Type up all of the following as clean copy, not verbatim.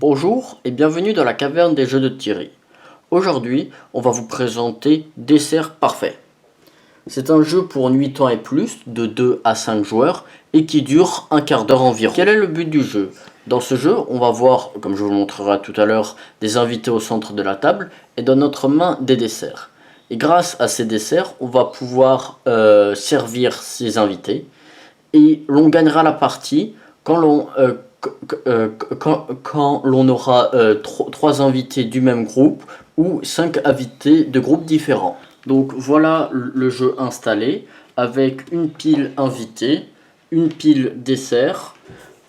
Bonjour et bienvenue dans la caverne des jeux de Thierry. Aujourd'hui, on va vous présenter Dessert Parfait. C'est un jeu pour 8 ans et plus, de 2 à 5 joueurs, et qui dure un quart d'heure environ. Quel est le but du jeu? Dans ce jeu, on va voir, comme je vous le montrerai tout à l'heure, des invités au centre de la table, et dans notre main, des desserts. Et grâce à ces desserts, on va pouvoir servir ces invités, et l'on gagnera la partie quand l'on aura 3 invités du même groupe ou 5 invités de groupes différents. Donc voilà le jeu installé avec une pile invité, une pile dessert,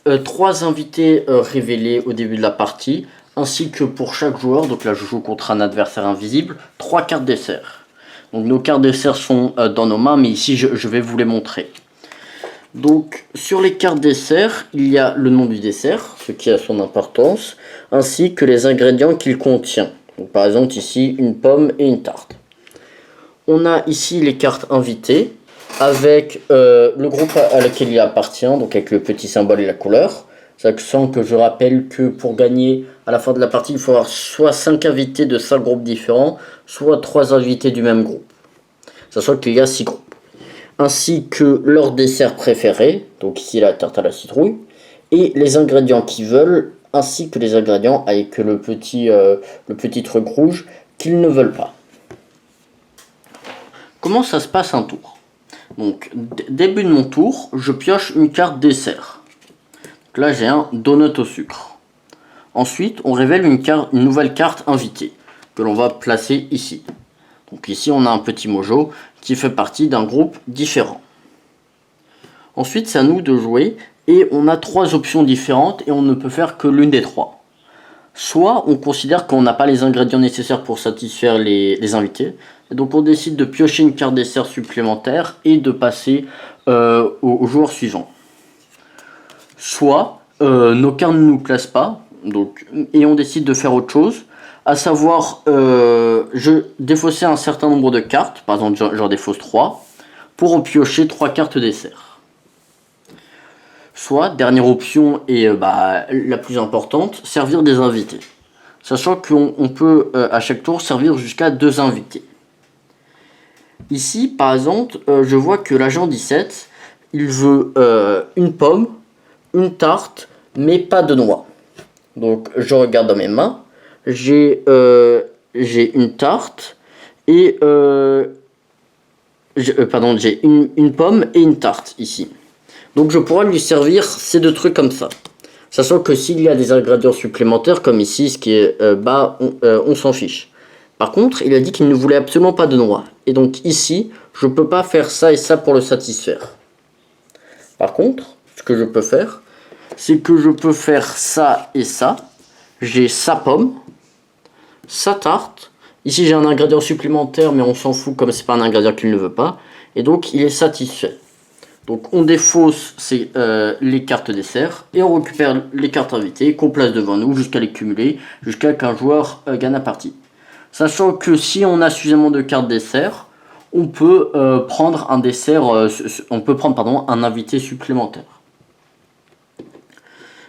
3 invités révélés au début de la partie, ainsi que pour chaque joueur, donc là je joue contre un adversaire invisible, 3 cartes dessert. Donc nos cartes dessert sont dans nos mains, mais ici je vais vous les montrer. Donc sur les cartes dessert, il y a le nom du dessert, ce qui a son importance, ainsi que les ingrédients qu'il contient. Donc, par exemple ici une pomme et une tarte. On a ici les cartes invitées avec le groupe à lequel il appartient, donc avec le petit symbole et la couleur. Sachant que je rappelle que pour gagner à la fin de la partie, il faut avoir soit 5 invités de 5 groupes différents, soit 3 invités du même groupe. Sachant qu'il y a 6 groupes. Ainsi que leur dessert préféré, donc ici la tarte à la citrouille, et les ingrédients qu'ils veulent, ainsi que les ingrédients avec le petit truc rouge qu'ils ne veulent pas. Comment ça se passe un tour? Donc début de mon tour, je pioche une carte dessert. Donc là j'ai un donut au sucre. Ensuite on révèle une nouvelle carte invitée que l'on va placer ici. Donc ici on a un petit mojo qui fait partie d'un groupe différent. Ensuite c'est à nous de jouer et on a 3 options différentes et on ne peut faire que l'une des 3. Soit on considère qu'on n'a pas les ingrédients nécessaires pour satisfaire les invités, et donc on décide de piocher une carte dessert supplémentaire et de passer au joueur suivant. Soit nos cartes ne nous plaisent pas et on décide de faire autre chose, à savoir je défausser un certain nombre de cartes, par exemple j'en défausse 3, pour en piocher 3 cartes dessert. Soit, dernière option et la plus importante, servir des invités. Sachant qu'on peut à chaque tour servir jusqu'à 2 invités. Ici, par exemple, je vois que l'agent 17, il veut une pomme, une tarte, mais pas de noix. Donc je regarde dans mes mains, j'ai une tarte et j'ai une pomme et une tarte ici. Donc je pourrais lui servir ces 2 trucs comme ça. Sachant que s'il y a des ingrédients supplémentaires, comme ici, ce qui est bas, on s'en fiche. Par contre, il a dit qu'il ne voulait absolument pas de noix. Et donc ici, je ne peux pas faire ça et ça pour le satisfaire. Par contre, ce que je peux faire, c'est que je peux faire ça et ça. J'ai sa pomme, sa tarte. Ici, j'ai un ingrédient supplémentaire, mais on s'en fout comme c'est pas un ingrédient qu'il ne veut pas. Et donc, il est satisfait. Donc on défausse les cartes dessert et on récupère les cartes invitées qu'on place devant nous jusqu'à les cumuler, jusqu'à qu'un joueur gagne la partie. Sachant que si on a suffisamment de cartes dessert, on peut prendre un invité supplémentaire.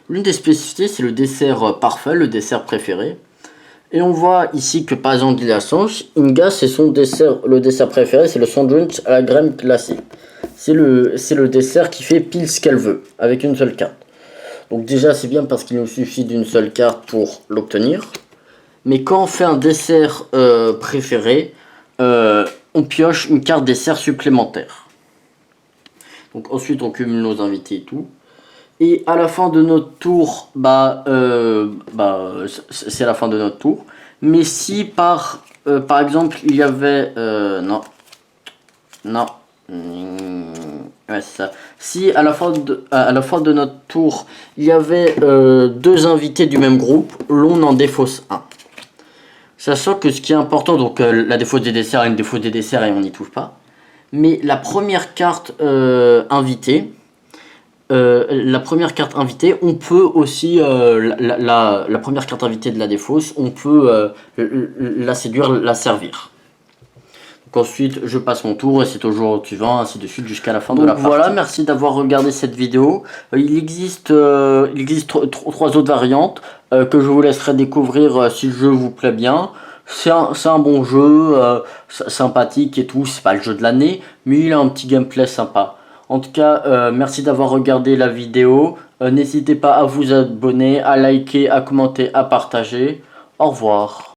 L'une des spécificités, c'est le dessert parfait, le dessert préféré. Et on voit ici que par exemple Inga, c'est le dessert préféré, c'est le sandwich à la crème glacée. C'est le dessert qui fait pile ce qu'elle veut, avec une seule carte. Donc déjà c'est bien parce qu'il nous suffit d'une seule carte pour l'obtenir. Mais quand on fait un dessert préféré, on pioche une carte dessert supplémentaire. Donc ensuite on cumule nos invités et tout. Et à la fin de notre tour, c'est la fin de notre tour. Mais si par exemple il y avait... Ouais, c'est ça. Si à la fin de notre tour, il y avait 2 invités du même groupe, l'on en défausse un. Sachant que ce qui est important, donc la défausse des desserts, une défausse des desserts et on n'y touche pas. Mais la première carte invitée, on peut aussi, la première carte invitée de la défausse, on peut la séduire, la servir. Ensuite, je passe mon tour et c'est au jour suivant, ainsi de suite jusqu'à la fin de la partie. Voilà, merci d'avoir regardé cette vidéo. Il existe 3 autres variantes. que je vous laisserai découvrir si le jeu vous plaît bien. C'est un bon jeu, sympathique et tout, c'est pas le jeu de l'année, mais il a un petit gameplay sympa. En tout cas, merci d'avoir regardé la vidéo. N'hésitez pas à vous abonner, à liker, à commenter, à partager. Au revoir.